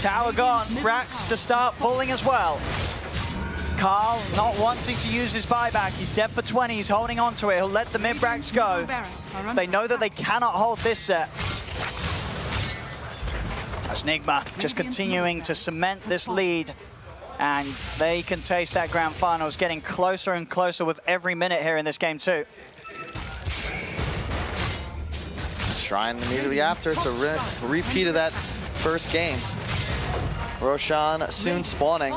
Tower gone, Brax to start pulling as well. Carl not wanting to use his buyback. He's set for 20, he's holding on to it. He'll let the mid-Brax go. They know that they cannot hold this set. As Nigma just continuing to cement this lead. And they can taste that grand finals getting closer and closer with every minute here in this game 2. Shrine immediately after. It's a repeat of that first game. Roshan soon spawning.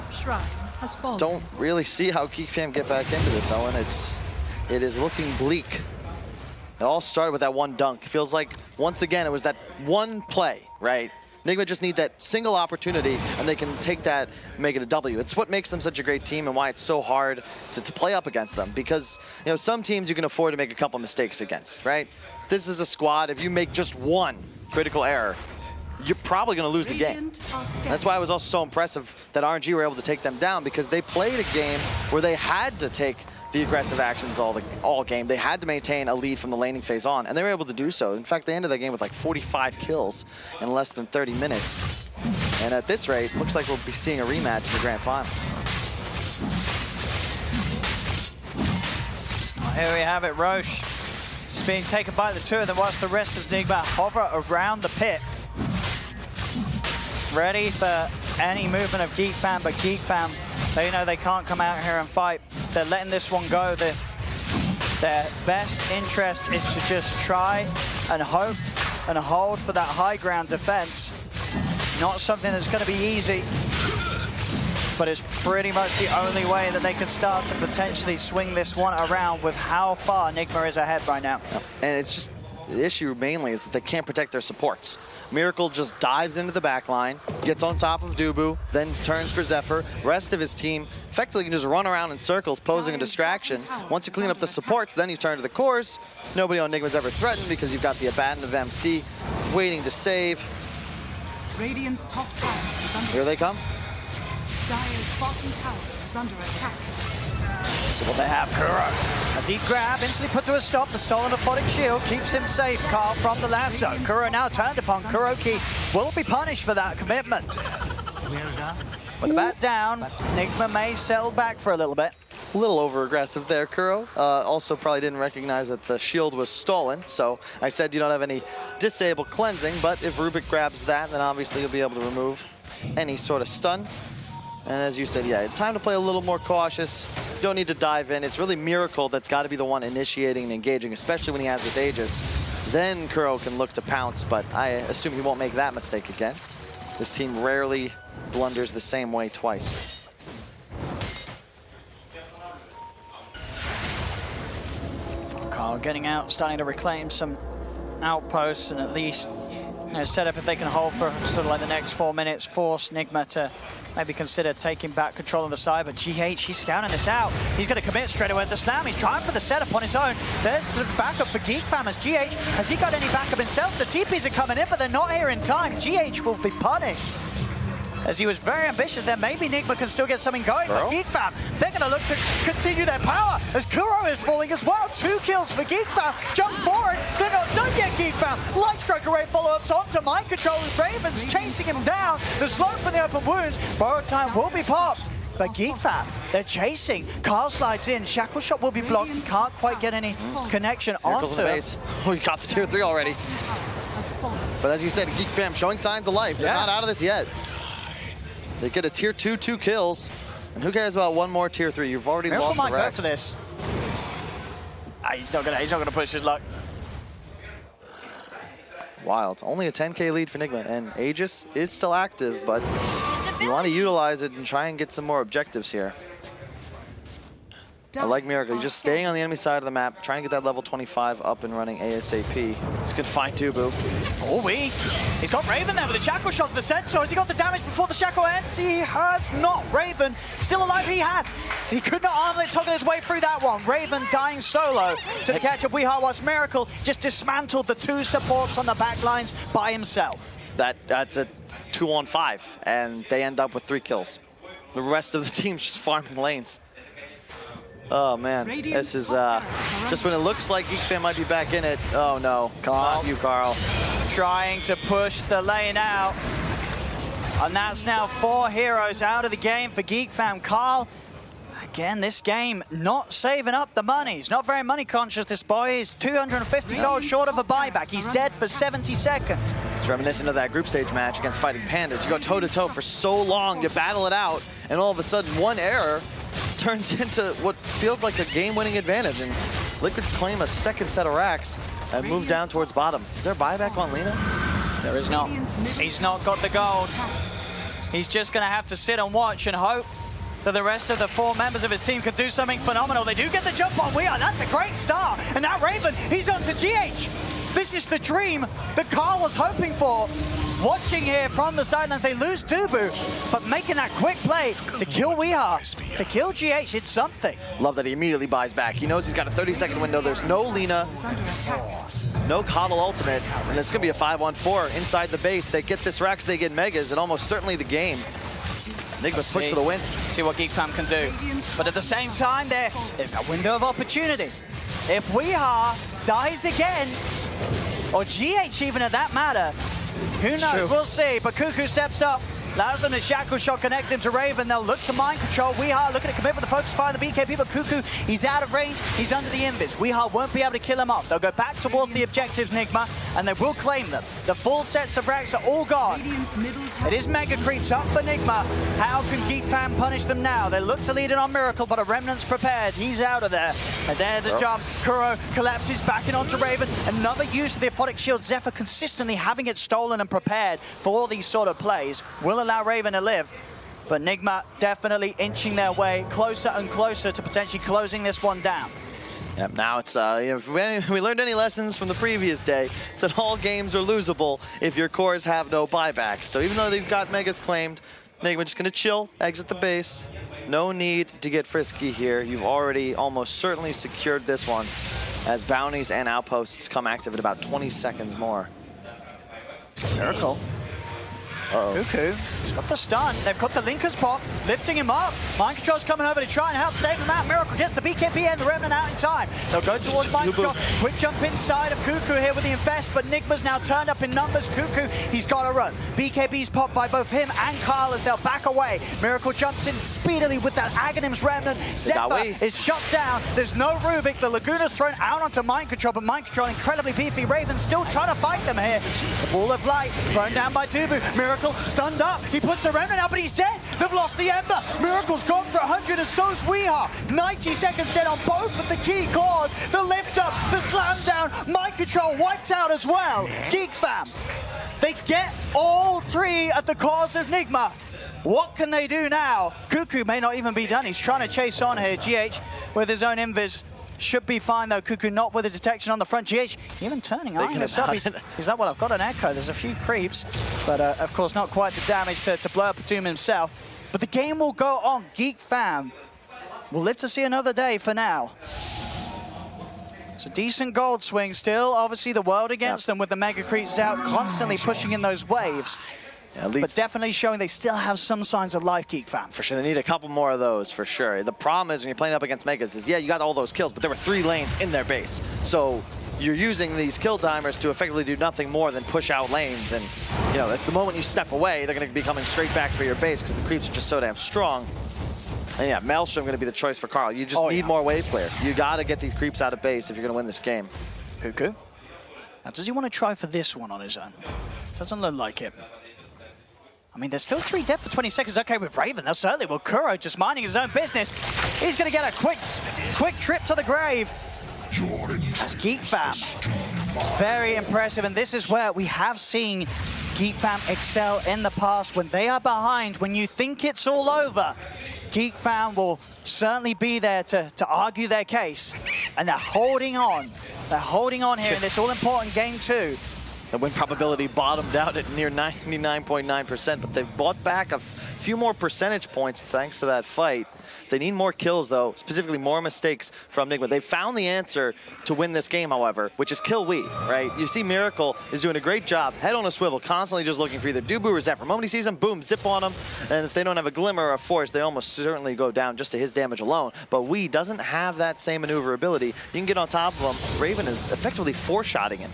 Don't really see how Geek Fam get back into this, Owen. It is looking bleak. It all started with that one dunk. It feels like, once again, it was that one play, right? Nigma just need that single opportunity, and they can take that and make it a W. It's what makes them such a great team and why it's so hard to play up against them. Because, you know, some teams you can afford to make a couple mistakes against, right? This is a squad, if you make just one critical error, you're probably going to lose the game. That's why it was also so impressive that RNG were able to take them down, because they played a game where they had to take the aggressive actions all game. They had to maintain a lead from the laning phase on, and they were able to do so. In fact, they ended that game with like 45 kills in less than 30 minutes. And at this rate, looks like we'll be seeing a rematch in the grand final. Here we have it, Roche. It's being taken by the two of them whilst the rest of Nigma hover around the pit. Ready for any movement of Geek Fam, but Geek Fam, they know they can't come out here and fight. They're letting this one go. Their best interest is to just try and hope and hold for that high ground defense. Not something that's going to be easy, but it's pretty much the only way that they can start to potentially swing this one around with how far Nigma is ahead right now. And it's just, the issue mainly is that they can't protect their supports. Miracle just dives into the back line, gets on top of Dubu, then turns for Zephyr. Rest of his team effectively can just run around in circles, posing a distraction. Once you clean up the supports, then you turn to the cores. Nobody on Nigma's ever threatened because you've got the Abaddon of MC waiting to save. Radiant's top tower is under Here they come. Dire's bottom tower is under attack. So what they have, Kuro. A deep grab, instantly put to a stop. The stolen aphotic shield keeps him safe, Carl, from the lasso. Kuro now turned upon. Kuroki will be punished for that commitment. Put the bat down. Nigma may settle back for a little bit. A little over-aggressive there, Kuro. Also probably didn't recognize that the shield was stolen, so I said you don't have any disable cleansing, but if Rubik grabs that, then obviously you'll be able to remove any sort of stun. And as you said, yeah, time to play a little more cautious. You don't need to dive in. It's really Miracle that's got to be the one initiating and engaging, especially when he has this Aegis. Then Kuro can look to pounce, but I assume he won't make that mistake again. This team rarely blunders the same way twice. Carl getting out, starting to reclaim some outposts, and at least set up if they can hold for sort of like the next 4 minutes, force Nigma to maybe consider taking back control of the side. But GH, he's scouting this out. He's going to commit straight away at the slam. He's trying for the setup on his own. There's the backup for Geek Fam as GH. Has he got any backup himself? The TPs are coming in, but they're not here in time. GH will be punished, as he was very ambitious there. Maybe Nigma can still get something going, but Geek Fam, they're going to look to continue their power as Kuro is falling as well. 2 kills for Geek Fam. Jump forward. They're not done yet, Geek Fam. Light Strike Array follow-ups onto Mind Control as Raven's chasing him down. The slope for the open wounds. Borrowed time will be popped. But Geek Fam, they're chasing. Carl slides in. Shackle Shot will be blocked. He can't quite get any connection onto him. Oh, he got the tier 3 already. But as you said, Geek Fam showing signs of life. They're not out of this yet. They get a tier 2, 2 kills. And who cares about one more tier 3? You've already lost the Rex. Might go for this. He's not gonna push his luck. Wild. Only a 10k lead for Nigma, and Aegis is still active, but you want to utilize it and try and get some more objectives here. I like Miracle. He's just staying on the enemy side of the map, trying to get that level 25 up and running ASAP. He's going to find Dubu. Oh, he's got Raven there with the Shackle Shot to the Centaur. Has he got the damage before the Shackle ends? He has not. Raven still alive. He has. He could not armlet toggle his way through that one. Raven dying solo to the catch of Weeha, whilst Miracle just dismantled the 2 supports on the back lines by himself. That's a 2-on-5, and they end up with 3 kills. The rest of the team's just farming lanes. Oh man, this is just when it looks like Geek Fam might be back in it. Oh no, not you, Carl. Trying to push the lane out. And that's now 4 heroes out of the game for Geek Fam. Carl, again, this game not saving up the money. He's not very money conscious, this boy. He's 250 gold short of a buyback. He's dead for 70 seconds. It's reminiscent of that group stage match against Fighting Pandas. You go toe-to-toe for so long, you battle it out, and all of a sudden one error turns into what feels like a game-winning advantage, and Liquid claim a second set of racks and move down towards bottom. Is there a buyback on Lina? There is not. He's not got the gold. He's just going to have to sit and watch and hope that the rest of the 4 members of his team can do something phenomenal. They do get the jump on Weeha. That's a great start. And now Raven, he's on to GH. This is the dream that Carl was hoping for. Watching here from the sidelines, they lose Dubu, but making that quick play to kill Weeha, to kill GH, it's something. Love that he immediately buys back. He knows he's got a 30-second window. There's no Lina, no Coddle ultimate, and it's going to be a 5-1-4 inside the base. They get this Rex, they get Megas, and almost certainly the game. Nigma's push for the win. See what Geek Fam can do. But at the same time, there's that window of opportunity. If Weeha dies again, or GH even at that matter, who knows? True. We'll see. But Cuckoo steps up. Allows them to shackle shot, connect him to Raven. They'll look to mind control. Weeha looking to commit with the focus fire on the BKB, but Cuckoo, he's out of range. He's under the invis. Weeha won't be able to kill him off. They'll go back towards the objectives, Nigma, and they will claim them. The full sets of racks are all gone. It is mega creeps up for Nigma. How can Geek Fam punish them now? They look to lead it on Miracle, but a Remnant's prepared. He's out of there. And there's the jump. Kuro collapses back in onto Raven. Another use of the Aphotic Shield. Zephyr consistently having it stolen and prepared for all these sort of plays will allow Raven to live. But Nigma definitely inching their way closer and closer to potentially closing this one down. Yep, now it's, if we learned any lessons from the previous day, it's that all games are losable if your cores have no buybacks. So even though they've got Megas claimed, Nigma just going to chill, exit the base. No need to get frisky here. You've already almost certainly secured this one as bounties and outposts come active in about 20 seconds more. Miracle. Cuckoo, he's got the stun. They've got the Linker's pop, lifting him up. Mind Control's coming over to try and help save him out. Miracle gets the BKB and the Remnant out in time. They'll go towards Mind Control. Quick jump inside of Cuckoo here with the Infest, but Nigma's now turned up in numbers. Cuckoo, he's got to run. BKB's popped by both him and Carl as they'll back away. Miracle jumps in speedily with that Aghanim's Remnant. Zephyr is shut down. There's no Rubik. The Laguna's thrown out onto Mind Control, but Mind Control incredibly beefy. Raven still trying to fight them here. The Ball of Light thrown down by Dubu. Miracle stunned up. He puts the Remnant out, but he's dead. They've lost the Ember. Miracle's gone for 100, and so's Weeha. 90 seconds dead on both of the key cores. The lift up, the slam down. Mind Control wiped out as well. Geek Fam, they get all three of the cores of Nigma. What can they do now? Cuckoo may not even be done. He's trying to chase on here. GH with his own invis. Should be fine though. Cuckoo not with a detection on the front. GH even turning eyeing this up. He's like, well, I've got an echo. There's a few creeps, but of course not quite the damage to blow up Batum himself. But the game will go on. Geek Fam will live to see another day for now. It's a decent gold swing still. Obviously the world against them with the mega creeps out, constantly pushing in those waves. Yeah, but definitely showing they still have some signs of life, Geek Fam. For sure, they need a couple more of those, for sure. The problem is when you're playing up against Megas is, yeah, you got all those kills, but there were 3 lanes in their base. So you're using these kill timers to effectively do nothing more than push out lanes. And, you know, at the moment you step away, they're going to be coming straight back for your base because the creeps are just so damn strong. And yeah, Maelstrom going to be the choice for Carl. You just need more wave clear. You got to get these creeps out of base if you're going to win this game. Cuckoo. Now, does he want to try for this one on his own? Doesn't look like it. I mean, there's still 3 dead for 20 seconds. Okay, with Raven, that's certainly will. Kuro just minding his own business. He's going to get a quick trip to the grave. That's Geek Fam. Very impressive, and this is where we have seen Geek Fam excel in the past. When they are behind, when you think it's all over, Geek Fam will certainly be there to argue their case. And they're holding on. They're holding on here in this all-important game 2. The win probability bottomed out at near 99.9%, but they've bought back a few more percentage points thanks to that fight. They need more kills, though, specifically more mistakes from Nigma. They found the answer to win this game, however, which is kill we, right? You see Miracle is doing a great job, head on a swivel, constantly just looking for either Dubu or Zephyr. The moment he sees him, boom, zip on him, and if they don't have a glimmer of force, they almost certainly go down just to his damage alone. But we doesn't have that same maneuverability. You can get on top of him. Raven is effectively four-shotting him.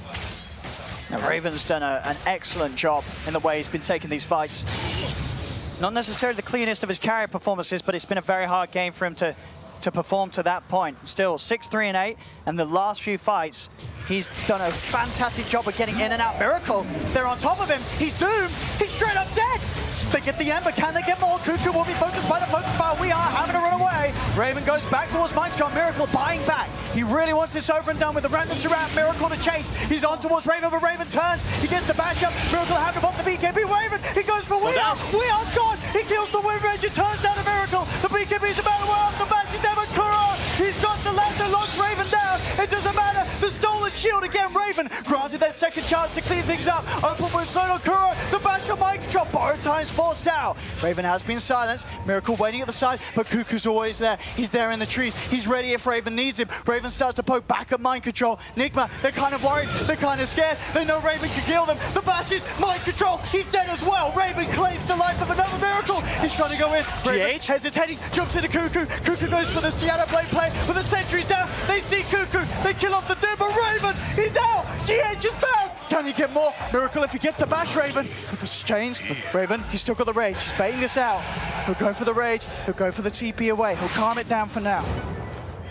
Now, Raven's done an excellent job in the way he's been taking these fights. Not necessarily the cleanest of his carry performances, but it's been a very hard game for him to perform to that point. Still 6-3-8, and the last few fights, he's done a fantastic job of getting in and out. Miracle, they're on top of him. He's doomed. He's straight up dead. They get the Ember. Can they get more? Cuckoo will be focused by the focus fire. We are having to run away. Raven goes back towards Mike John. Miracle buying back. He really wants this over and done with the random surround. Miracle to chase. He's on towards Raven, but Raven turns. He gets the bash up. Miracle having to pop the BKB. Raven, he goes for Weeha. Weeha's gone. He kills the Wind Ranger, turns down to Miracle. The BKB's about to wear off the bashing down with Kuro. He's got the lasso, locks Raven down. It doesn't matter. The stolen shield again. Raven granted their second chance to clean things up. Open with Sono Kuro. The bash on Mike Drop. Borrow time's forced out. Raven has been silenced. Miracle waiting at the side, but Cuckoo's always there. He's there in the trees. He's ready if Raven needs him. Raven starts to poke back at mind control. Nigma, they're kind of worried. They're kind of scared. They know Raven can kill them. The bashes, mind control. He's dead as well. Raven claims the life of another Miracle. He's trying to go in. Raven hesitating, jumps into Cuckoo. Cuckoo goes for the Seattle Blade play, but the sentry's down. They see Cuckoo. They kill off the dude, but Raven, he's out. GH is found. Can he get more? Miracle if he gets the bash, Raven. With his chains, Raven, he's still got the rage. He's baiting this out. He'll go for the rage. He'll go for the TP away. He'll calm it down for now.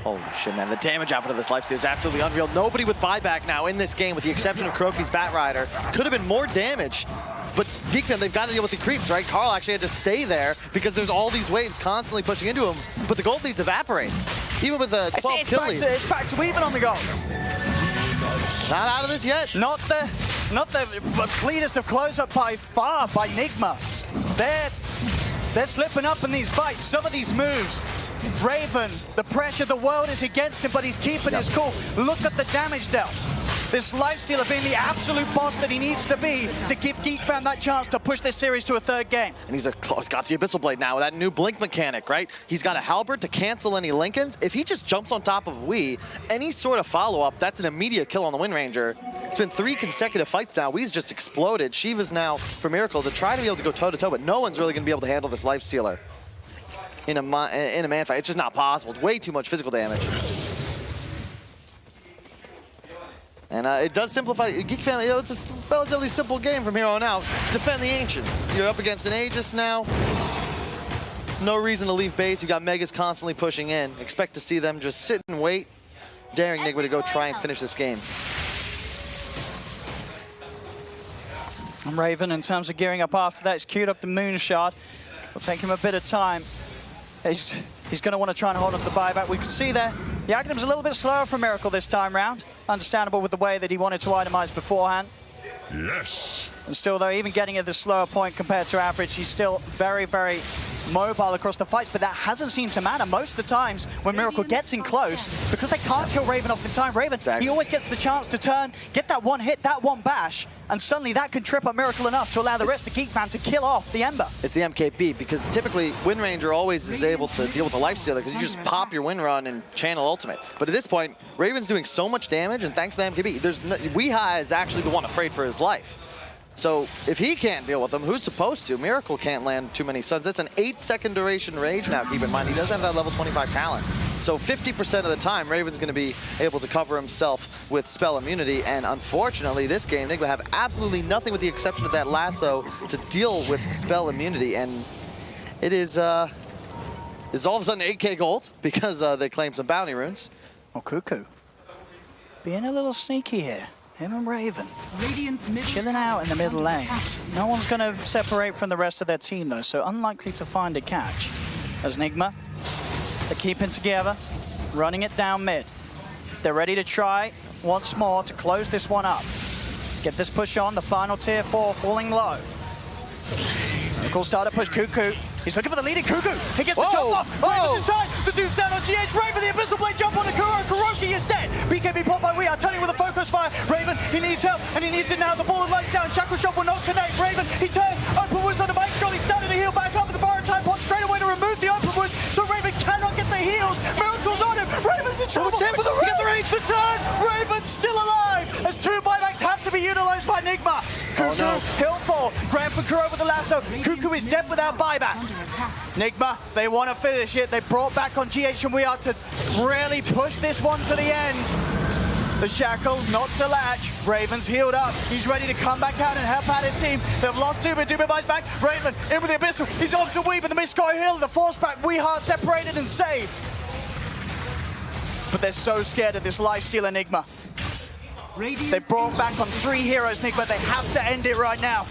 Holy shit, man. The damage output of this lifesteal is absolutely unreal. Nobody with buyback now in this game, with the exception of Kuroky's Batrider. Could have been more damage. But Geek, they've got to deal with the creeps, right? Carl actually had to stay there because there's all these waves constantly pushing into him. But the gold leads evaporate. Even with a 12 kill lead. It's back to even on the goal. Not out of this yet. Not the cleanest of close-up by far by Nigma. They're slipping up in these fights. Some of these moves. Raven, the pressure, the world is against him, but he's keeping his cool. Look at the damage dealt. This lifestealer being the absolute boss that he needs to be to give Geek Fam that chance to push this series to a third game. And he's got the Abyssal Blade now with that new blink mechanic, right? He's got a halberd to cancel any Lincolns. If he just jumps on top of Wee, any sort of follow-up, that's an immediate kill on the Wind Ranger. It's been 3 consecutive fights now. Wee's just exploded. Shiva's now for Miracle to try to be able to go toe-to-toe, but no one's really going to be able to handle this lifestealer in a man fight. It's just not possible. It's way too much physical damage. And it does simplify. Geek Family, you know, it's a relatively simple game from here on out. Defend the Ancient. You're up against an Aegis now. No reason to leave base. You got Megas constantly pushing in. Expect to see them just sit and wait, daring Nigma to go try and finish this game. And Raven, in terms of gearing up after that, he's queued up the Moonshot. It'll take him a bit of time. He's going to want to try and hold up the buyback. We can see there, the Aghanim's a little bit slower for Miracle this time round. Understandable with the way that he wanted to itemize beforehand. Yes. And still, though, even getting at the slower point compared to average, he's still very, very mobile across the fights, but that hasn't seemed to matter. Most of the times when Miracle gets in close, because they can't kill Raven off in time, Raven, he always gets the chance to turn, get that one hit, that one bash, and suddenly that can trip up Miracle enough to allow the rest of Geek Fam to kill off the Ember. It's the MKB, because typically Wind Ranger always is able to deal with the lifestealer because you just pop your Wind Run and channel ultimate. But at this point, Raven's doing so much damage, and thanks to the MKB, Weeha is actually the one afraid for his life. So if he can't deal with them, who's supposed to? Miracle can't land too many stuns. That's an 8-second duration rage now, keep in mind. He doesn't have that level 25 talent. So 50% of the time, Raven's going to be able to cover himself with spell immunity. And unfortunately, this game, Nigma have absolutely nothing with the exception of that lasso to deal with spell immunity. And it is all of a sudden 8k gold because they claim some bounty runes. Oh, Cuckoo. Being a little sneaky here. Him and Raven. Chilling out in the middle lane. No one's going to separate from the rest of their team, though, so unlikely to find a catch. As Nigma, they're keeping together, running it down mid. They're ready to try once more to close this one up. Get this push on, the final tier 4 falling low. Cool starter push, Cuckoo. He's looking for the leading Cuckoo. He gets the jump off. Raven's inside. The dude's down on GH. Raven, the Abyssal Blade jump on the Kuroky is dead. BKB pop by Wee. Turning with a focus fire. Raven, he needs help, and he needs it now. The ball and lights down. Shackle Shot will not connect. Raven, he turns. Open wounds on the bike. He's starting to heal back up, and the bar time pot straight away to remove the open wounds, so Raven cannot get the heals. Miracle's on him. Raven's in trouble with the rage. The turn. Raven's still alive, as 2 buybacks have to be utilized by Nigma. Cuckoo, he'll fall. Graham for Kuro with the lasso. Cuckoo is dead without buyback. Nigma, they want to finish it. They brought back on GH and we are to really push this one to the end. The shackle, not to latch. Raven's healed up. He's ready to come back out and help out his team. They've lost Duma. Duma buys back. Raven in with the Abyssal. He's on to Weave in the mid-sky hill. The force back. Weeha separated and saved. But they're so scared of this lifesteal Nigma. They brought back on 3 heroes, Nigma. They have to end it right now.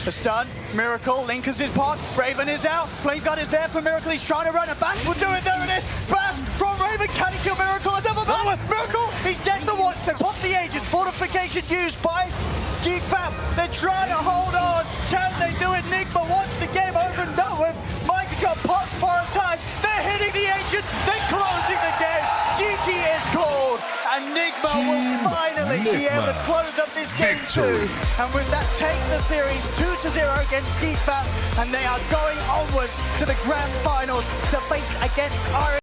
The stun, Miracle, Lincoln's his pod, Raven is out, Flame Gun is there for Miracle, he's trying to run, a bash will do it, there it is, bash from Raven, can he kill Miracle, a double bash, Miracle, he's dead for once, they pop the Aegis, fortification used by Geek Fam, they're trying to hold on, can they do it, Nigma wants the game over and done with, Microsoft pops for a time, they're hitting the Ancient, they're closing the game, GG is called, and And Nigma will finally be able to close up this game 2. And with that, take the series 2-0 against Geek, and they are going onwards to the grand finals to face against